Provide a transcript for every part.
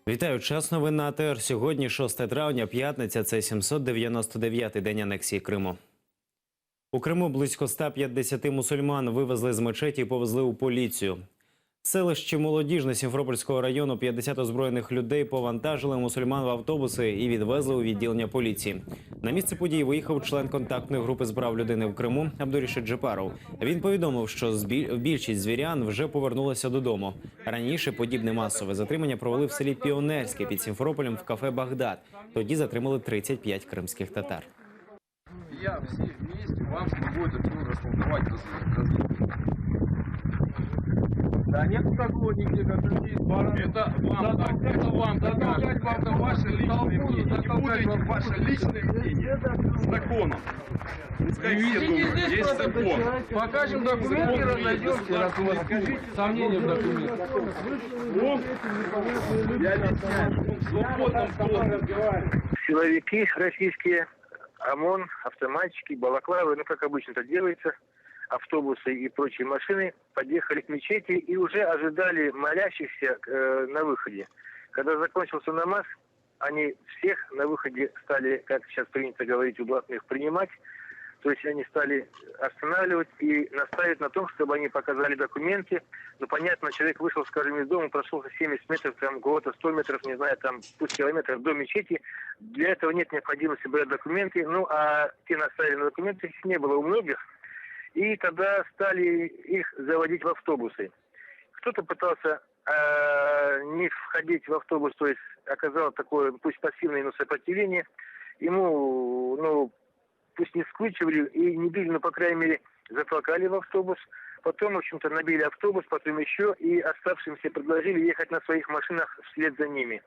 Вітаю, час новин на АТР. Сьогодні 6 травня, п'ятниця, це 799-й день анексії Криму. У Криму близько 150 мусульман вивезли з мечеті і повезли у поліцію. В селищі Молодіжне Сімферопольського району 50 озброєних людей повантажили мусульман в автобуси і відвезли у відділення поліції. На місце події виїхав член контактної групи з прав людини в Криму Абдурішид Джепаров. Він повідомив, що більшість звірян вже повернулися додому. Раніше подібне масове затримання провели в селі Піонерське під Сімферополем в кафе «Багдад». Тоді затримали 35 кримських татар. Я всі вместе вам буду растолковать. Да нет такого нигде, как здесь. Это ваше личное мнение. Не путайте ваше личное мнение с законом. Есть закон. Покажем документы, разойдемся. Скажите сомнения в документах. Силовики российские, ОМОН, автоматчики, балаклавы, как обычно это делается, автобусы и прочие машины подъехали к мечети и уже ожидали молящихся на выходе. Когда закончился намаз, они всех на выходе стали, как сейчас принято говорить, у блатных принимать. То есть они стали останавливать и настаивать на том, чтобы они показали документы. Ну, понятно, человек вышел, скажем, из дома, прошел 70 метров, там, кого-то 100 метров, не знаю, там, пусть километров до мечети. Для этого нет необходимости брать документы. Ну, а те настаивали на документах, их не было у многих. И тогда стали их заводить в автобусы. Кто-то пытался не входить в автобус, то есть оказал такое, пусть пассивное, но сопротивление. Ему, пусть не скручивали и не били, но, по крайней мере, затолкали в автобус. Потом, в общем-то, набили автобус, потом еще, и оставшимся предложили ехать на своих машинах вслед за ними.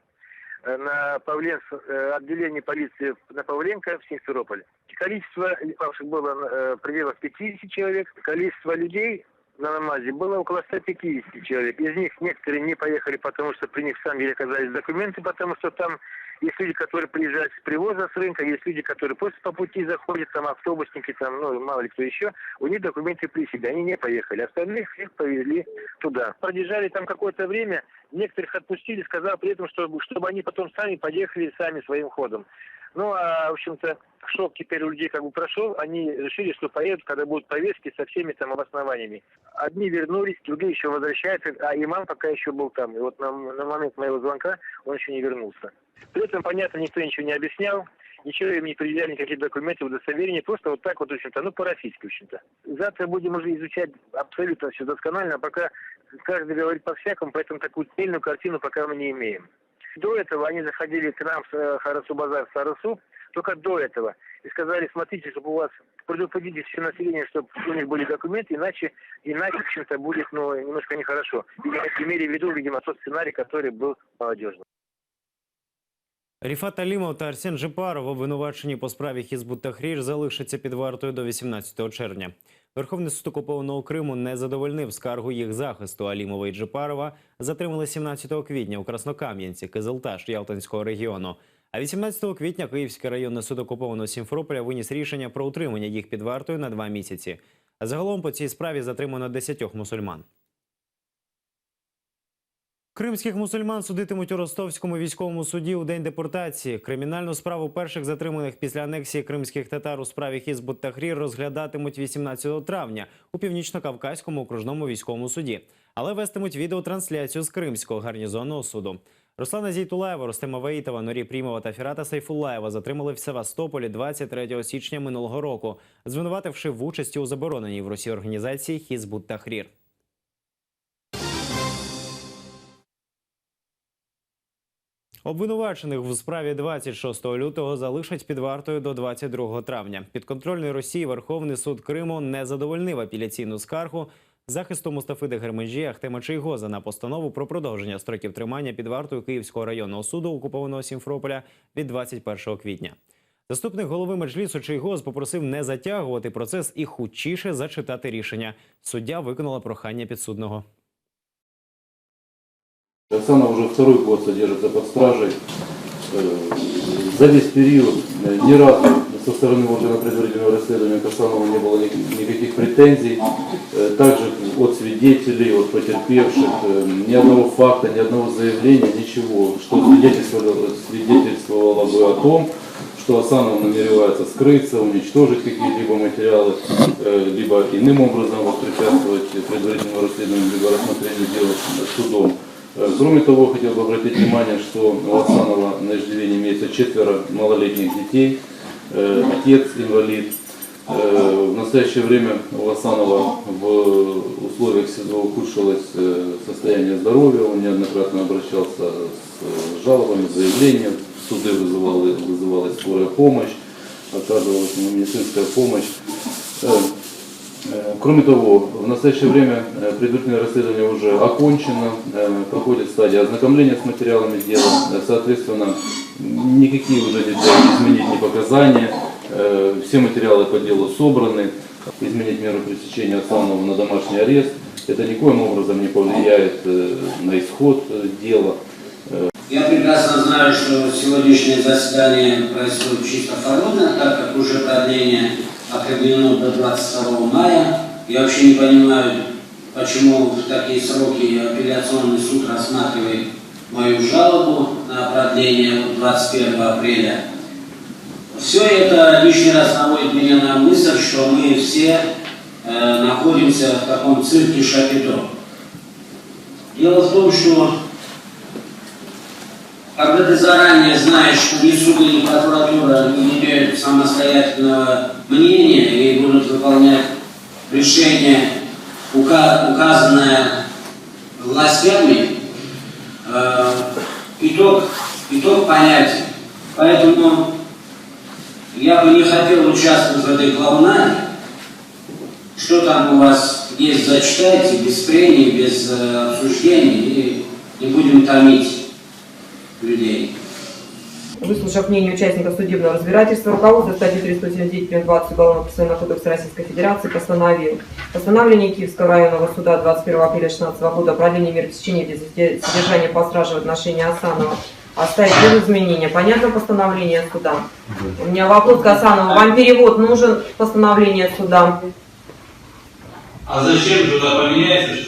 На отделение полиции на Павленко в Симферополе. Количество павших было в пределах 50 человек. Количество людей на намазе было около 150 человек. Из них некоторые не поехали, потому что при них сами оказались документы, потому что там есть люди, которые приезжают с привоза, с рынка, есть люди, которые просто по пути заходят, там автобусники, там, мало ли кто еще, у них документы при себе, они не поехали. Остальных всех повезли туда. Продержали там какое-то время, некоторых отпустили, сказав при этом, чтобы они потом сами поехали сами своим ходом. Ну, а, в общем-то, шок теперь у людей как бы прошел, они решили, что поедут, когда будут повестки со всеми там обоснованиями. Одни вернулись, другие еще возвращаются, а имам пока еще был там. И вот на момент моего звонка он еще не вернулся. При этом, понятно, никто ничего не объяснял, ничего им не предъявляли, никакие документы, удостоверения, просто вот так вот, в общем-то, по-российски, в общем-то. Завтра будем уже изучать абсолютно все досконально, а пока каждый говорит по-всякому, поэтому такую цельную картину пока мы не имеем. До этого они заходили к нам в Харасу-базар, в Сарасу, только до этого. И сказали, смотрите, чтобы у вас, предупредите все население, чтобы у них были документы, иначе в общем-то, будет, немножко нехорошо. И имели в виду, видимо, тот сценарий, который был молодежным. Ріфат Алімов та Арсен Джепаров, обвинувачені по справі Хізбут-Тахрір, залишаться під вартою до 18 червня. Верховний суд окупованого Криму не задовольнив скаргу їх захисту. Алімова і Джепарова затримали 17 квітня у Краснокам'янці, Кизилташ, Ялтинського регіону. А 18 квітня Київський районний суд окупованого Сімферополя виніс рішення про утримання їх під вартою на 2 місяці. Загалом по цій справі затримано 10 мусульман. Кримських мусульман судитимуть у Ростовському військовому суді у день депортації. Кримінальну справу перших затриманих після анексії кримських татар у справі Хізбут-Тахрір розглядатимуть 18 травня у Північно-Кавказькому окружному військовому суді. Але вестимуть відеотрансляцію з Кримського гарнізонного суду. Руслана Зейтулаєва, Рустема Ваїтова, Нурі Прімова та Фірата Сайфуллаєва затримали в Севастополі 23 січня минулого року, звинувативши в участі у забороненій в Росії організації Хізбут-Тахрір. Обвинувачених в справі 26 лютого залишать під вартою до 22 травня. Підконтрольний Росії Верховний суд Криму не задовольнив апеляційну скаргу захисту Мустафи Дегерменджі, Ахтема Чийгоза на постанову про продовження строків тримання під вартою Київського районного суду окупованого Сімферополя від 21 квітня. Заступник голови Меджлісу Чийгоз попросив не затягувати процес і хутчіше зачитати рішення. Суддя виконала прохання підсудного. Оксана уже второй год содержится под стражей. За весь период ни разу со стороны органа предварительного расследования к Асанову не было никаких претензий. Также от свидетелей, от потерпевших, ни одного факта, ни одного заявления, ничего, что свидетельствовало бы о том, что Асанов намеревается скрыться, уничтожить какие-либо материалы, либо иным образом воспрепятствовать предварительному расследованию, либо рассмотрению дела судом. Кроме того, хотел бы обратить внимание, что у Асанова на иждивении имеется 4 малолетних детей, отец инвалид. В настоящее время у Асанова в условиях СИЗО ухудшилось состояние здоровья, он неоднократно обращался с жалобами, заявлениями, в суды вызывалась скорая помощь, оказывалась ему медицинская помощь. Кроме того, в настоящее время предварительное расследование уже окончено, проходит стадия ознакомления с материалами дела, соответственно, никакие уже нельзя изменить ни показания, все материалы по делу собраны, изменить меру пресечения Асанова на домашний арест, это никоим образом не повлияет на исход дела. Я прекрасно знаю, что сегодняшнее заседание происходит чисто формально, так как уже продление определено до 22 мая. Я вообще не понимаю, почему в такие сроки апелляционный суд рассматривает мою жалобу на продление 21 апреля. Все это лишний раз наводит меня на мысль, что мы все находимся в таком цирке Шапито. Дело в том, что когда ты заранее знаешь, что ни суд, ни прокуратура не имеют самостоятельного мнения и будут выполнять решение, указанное властями, итог понятен. Поэтому я бы не хотел участвовать в этой клоунаде. Что там у вас есть, зачитайте, без прений, без обсуждений, и не будем томить людей. Выслушав мнение участников судебного разбирательства, руководство статьи 379 прим. 20 Уголовного процессуального кодекса Российской Федерации постановил постановление Киевского районного суда 21 апреля 2016 года о продлении мер пресечения без содержания под стражей в отношении Асанова оставить без изменения. Понятно постановление суда? У меня вопрос к Асанову. Вам перевод нужен, постановление суда? А зачем туда поменяется?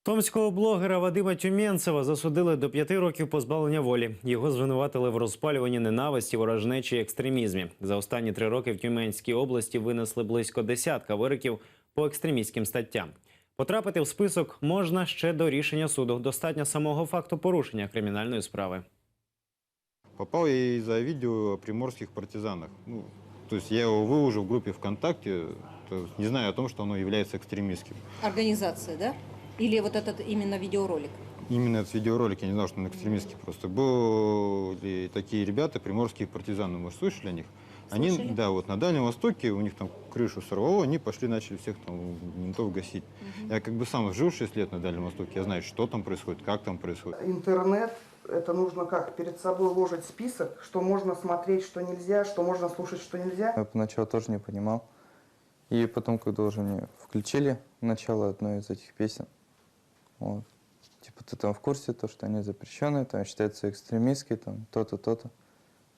Томського блогера Вадима Тюменцева засудили до 5 років позбавлення волі. Його звинуватили в розпалюванні ненависті, ворожнечі і екстремізмі. За останні 3 роки в Тюменській області винесли близько 10 вироків по екстремістським статтям. Потрапити в список можна ще до рішення суду. Достатньо самого факту порушення кримінальної справи. Попал я из-за видео о приморских партизанах. То есть я его выложил в группе ВКонтакте, не зная о том, что оно является экстремистским. Организация, да? Или вот этот именно видеоролик? Именно этот видеоролик, я не знал, что он экстремистский просто. Были такие ребята, приморские партизаны, может, слышали о них? Слышали? Они, да, вот на Дальнем Востоке, у них там крышу сорвало, они пошли, начали всех там ментов гасить. Я как бы сам жил 6 лет на Дальнем Востоке, я знаю, что там происходит, как там происходит. Интернет, это нужно как? Перед собой ложить список, что можно смотреть, что нельзя, что можно слушать, что нельзя. Я поначалу тоже не понимал. И потом, когда уже мне включили начало одной из этих песен, вот, типа, ты там в курсе, то, что они запрещенные, там считаются экстремистские, там то-то, то-то.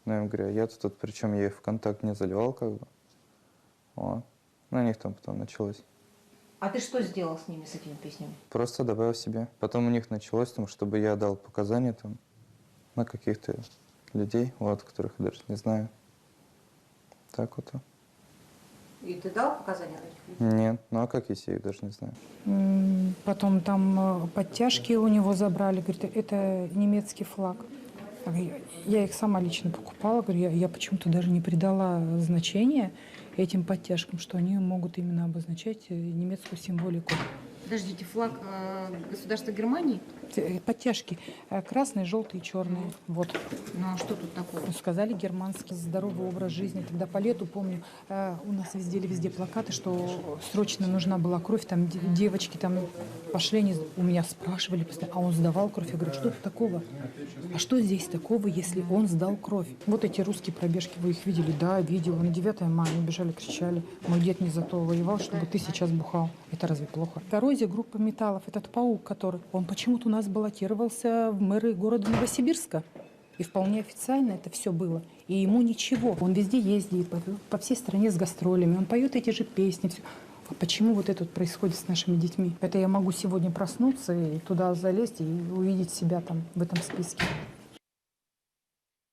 Но я им говорю, я тут, причем я их в контакт не заливал, как бы. Вот. Ну, у них там потом началось. А ты что сделал с ними, с этими песнями? Просто добавил себе. Потом у них началось, там, чтобы я дал показания там на каких-то людей, вот, которых я даже не знаю. Так вот. И ты дал показания на этих людей? Нет, ну а как, если я их даже не знаю? Потом там подтяжки у него забрали, говорит, это немецкий флаг. Я их сама лично покупала, говорю, я почему-то даже не придала значения этим подтяжкам, что они могут именно обозначать немецкую символику. Подождите, флаг государства Германии? Подтяжки красные, желтые, черные. Вот. Ну а что тут такого? Сказали германский здоровый образ жизни. Тогда по лету, помню, у нас везде плакаты, что срочно нужна была кровь. Там девочки там пошли, они у меня спрашивали, а он сдавал кровь. Я говорю, что тут такого? А что здесь такого, если он сдал кровь? Вот эти русские пробежки, вы их видели? Да, видел. На 9 мая они бежали, кричали. Мой дед не за то воевал, чтобы ты сейчас бухал. Это разве плохо? Коррозия, группа металлов. Этот паук, который, он почему-то у нас баллотировался в мэры города Новосибирска. И вполне официально это все было. И ему ничего. Он везде ездит, по всей стране с гастролями. Он поет эти же песни. Все. А почему вот это вот происходит с нашими детьми? Это я могу сегодня проснуться и туда залезть и увидеть себя там в этом списке.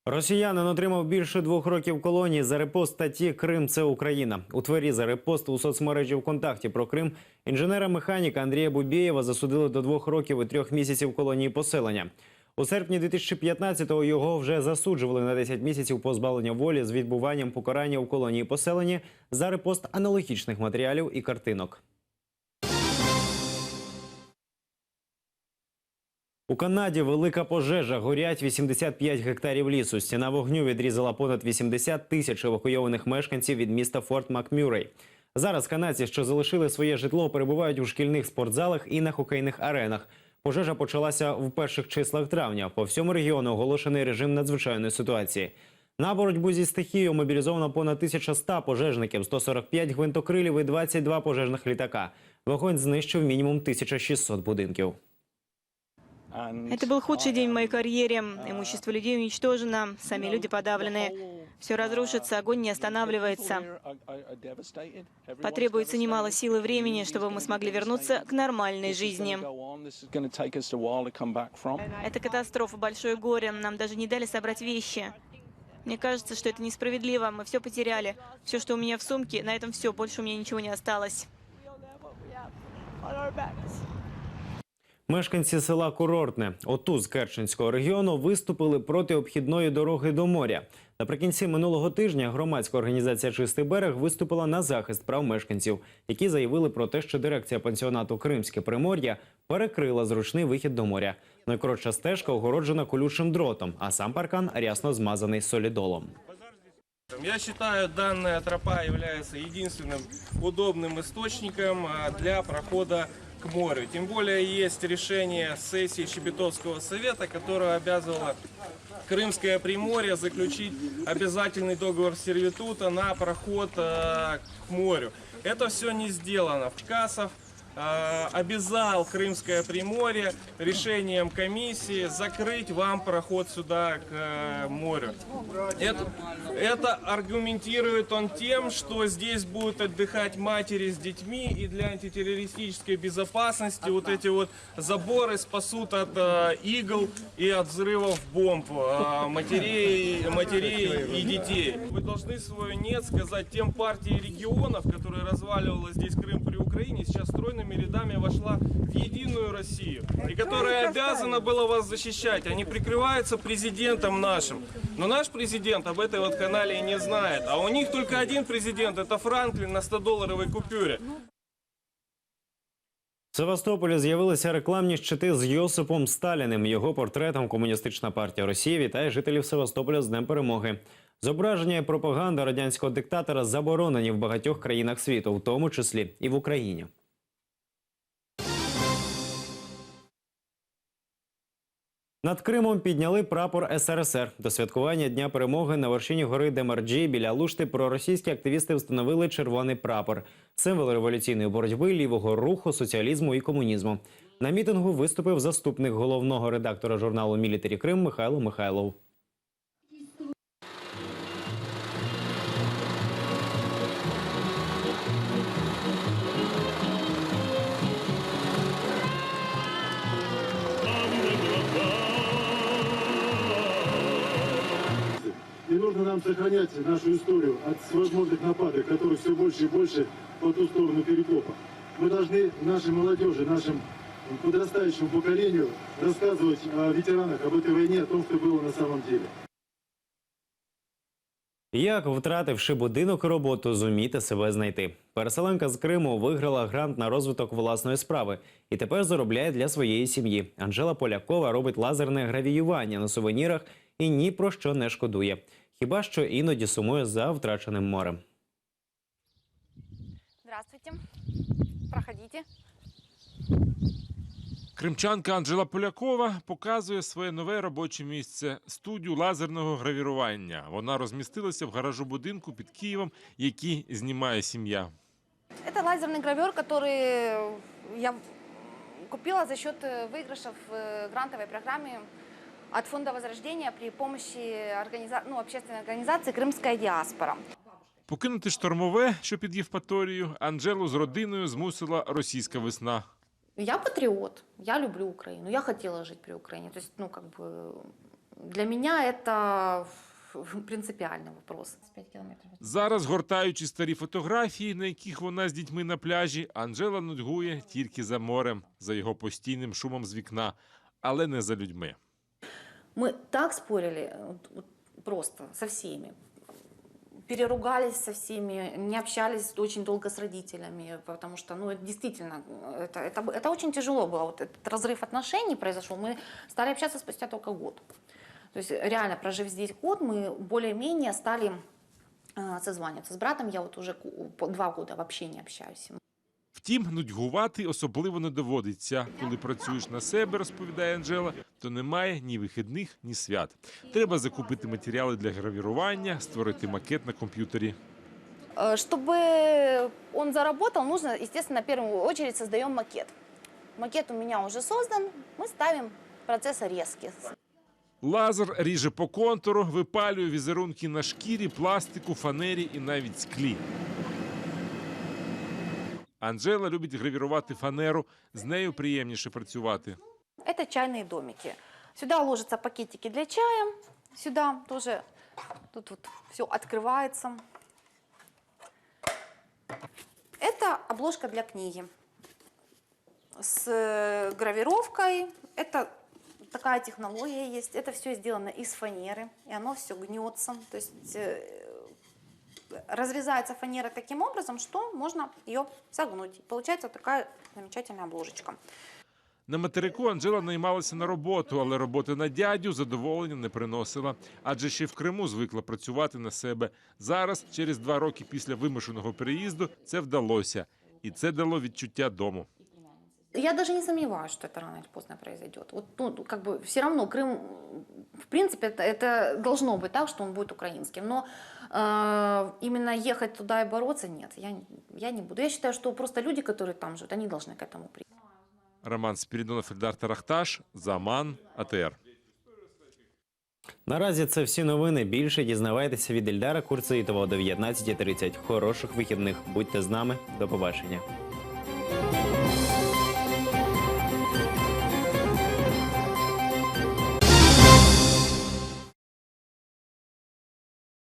Росіянин отримав більше 2 років колонії за репост статті «Крим – це Україна». У Твері за репост у соцмережі ВКонтакті про Крим інженера-механіка Андрія Бубєєва засудили до 2 років і 3 місяців колонії поселення. У серпні 2015-го його вже засуджували на 10 місяців позбавлення волі з відбуванням покарання у колонії поселення за репост аналогічних матеріалів і картинок. У Канаді велика пожежа. Горять 85 гектарів лісу. Стіна вогню відрізала понад 80 тисяч евакуйованих мешканців від міста Форт Макмюррей. Зараз канадці, що залишили своє житло, перебувають у шкільних спортзалах і на хокейних аренах. Пожежа почалася в перших числах травня. По всьому регіону оголошений режим надзвичайної ситуації. На боротьбу зі стихією мобілізовано понад 1100 пожежників, 145 гвинтокрилів і 22 пожежних літака. Вогонь знищив мінімум 1600 будинків. Это был худший день в моей карьере. Имущество людей уничтожено, сами люди подавлены. Все разрушится, огонь не останавливается. Потребуется немало сил и времени, чтобы мы смогли вернуться к нормальной жизни. Это катастрофа, большое горе. Нам даже не дали собрать вещи. Мне кажется, что это несправедливо. Мы все потеряли. Все, что у меня в сумке, на этом все. Больше у меня ничего не осталось. Мешканці села Курортне, Отуз Керченського регіону, виступили проти обхідної дороги до моря. Наприкінці минулого тижня громадська організація «Чистий берег» виступила на захист прав мешканців, які заявили про те, що дирекція пансіонату «Кримське Примор'я» перекрила зручний вихід до моря. Найкоротша стежка огороджена колючим дротом, а сам паркан рясно змазаний солідолом. Я считаю, данная тропа является единственным удобным источником для прохода к морю. Тем более есть решение сессии Чебетовского совета, которое обязывало Крымское Приморье заключить обязательный договор сервитута на проход к морю. Это все не сделано. Черкасов обязал Крымское Приморье решением комиссии закрыть вам проход сюда к морю. Это аргументирует он тем, что здесь будут отдыхать матери с детьми, и для антитеррористической безопасности вот эти вот заборы спасут от игл и от взрывов бомб матерей и детей. Вы должны свое «нет» сказать тем партиям регионов, которые разваливала здесь Крым при Украине, сейчас стройными рядами вошла в единую Россию, и которая обязана была вас защищать. Они прикрываются президентом нашим. Но наш президент об этой вот канале не знает. А у них только один президент, это Франклин на 100-долларовой купюре. В Севастополі з'явилися рекламні щити з Йосипом Сталіним. Його портретом Комуністична партія Росії вітає жителів Севастополя з Днем Перемоги. Зображення і пропаганда радянського диктатора заборонені в багатьох країнах світу, в тому числі і в Україні. Над Кримом підняли прапор СРСР. До святкування Дня Перемоги на вершині гори Демарджі біля Алушти проросійські активісти встановили червоний прапор – символ революційної боротьби, лівого руху, соціалізму і комунізму. На мітингу виступив заступник головного редактора журналу «Мілітарі Крим» Михайло Михайлов. И нужно нам сохранять нашу историю от всевозможных нападок, которых все больше и больше по ту сторону перекопа. Мы должны нашей молодежи, нашему подрастающему поколению рассказывать о ветеранах, об этой войне, о том, что было на самом деле. Як, втративши будинок і роботу, зуміти себе знайти? Переселенка з Криму виграла грант на розвиток власної справи і тепер заробляє для своєї сім'ї. Анжела Полякова робить лазерне гравіювання на сувенірах і ні про що не шкодує. Хіба що іноді сумує за втраченим морем. Здравствуйте. Проходите. Кримчанка Анжела Полякова показує своє нове робоче місце – студію лазерного гравірування. Вона розмістилася в гаражу будинку під Києвом, який знімає сім'я. Это лазерный гравер, который я купила за счет выигрыша в грантовой программе от Фонда Возрождения при помощи общественной организации «Крымская диаспора». Покинути штормове, що під Євпаторією, Анжелу з родиною змусила російська весна. Я патриот, я люблю Украину, я хотела жить при Украине. То есть, для меня это принципиальный вопрос. 5 километров. Зараз, гортаючи старі фотографії, на яких вона з дітьми на пляжі, Анжела нудьгує тільки за морем, за його постійним шумом з вікна, але не за людьми. Мы так спорили, просто со всеми. Переругались со всеми, не общались очень долго с родителями, потому что, действительно, это очень тяжело было. Вот этот разрыв отношений произошел, мы стали общаться спустя только год. То есть реально, прожив здесь год, мы более-менее стали созваниваться. С братом я вот уже 2 года вообще не общаюсь. Втім, нудьгувати особливо не доводиться. Коли працюєш на себе, розповідає Анжела, то немає ні вихідних, ні свят. Треба закупити матеріали для гравірування, створити макет на комп'ютері. Чтобы он заработал, нужно, естественно, в первую очередь создаем макет. Макет у меня уже создан, мы ставим процесс резки. Лазер ріже по контуру, випалює візерунки на шкірі, пластику, фанері і навіть склі. Анжела любить гравірувати фанеру, з нею приємніше працювати. Это чайные домики. Сюда ложатся пакетики для чая, сюда тоже, тут вот все открывается. Это обложка для книги с гравировкой. Это такая технология есть. Это все сделано из фанеры, и оно все гнется. То есть разрезается фанера таким образом, что можно ее согнуть. Получается такая замечательная обложечка. На материку Анжела наймалася на роботу, але робота на дядю задоволення не приносила. Адже ще в Криму звикла працювати на себе. Зараз, через 2 роки після вимушеного переїзду, це вдалося. І це дало відчуття дому. Я даже не сомневаюсь, что это рано или поздно произойдет. Все равно Крым, в принципе, это должно быть так, что он будет украинским. Но именно ехать туда и бороться, нет, я не буду. Я считаю, что просто люди, которые там живут, они должны к этому прийти. Роман Спірідонов, Ельдар Тарахташ, Заман, АТР. Наразі це всі новини. Більше дізнавайтеся від Ельдара Курцеїтова о 19:30. Хороших вихідних. Будьте з нами. До побачення.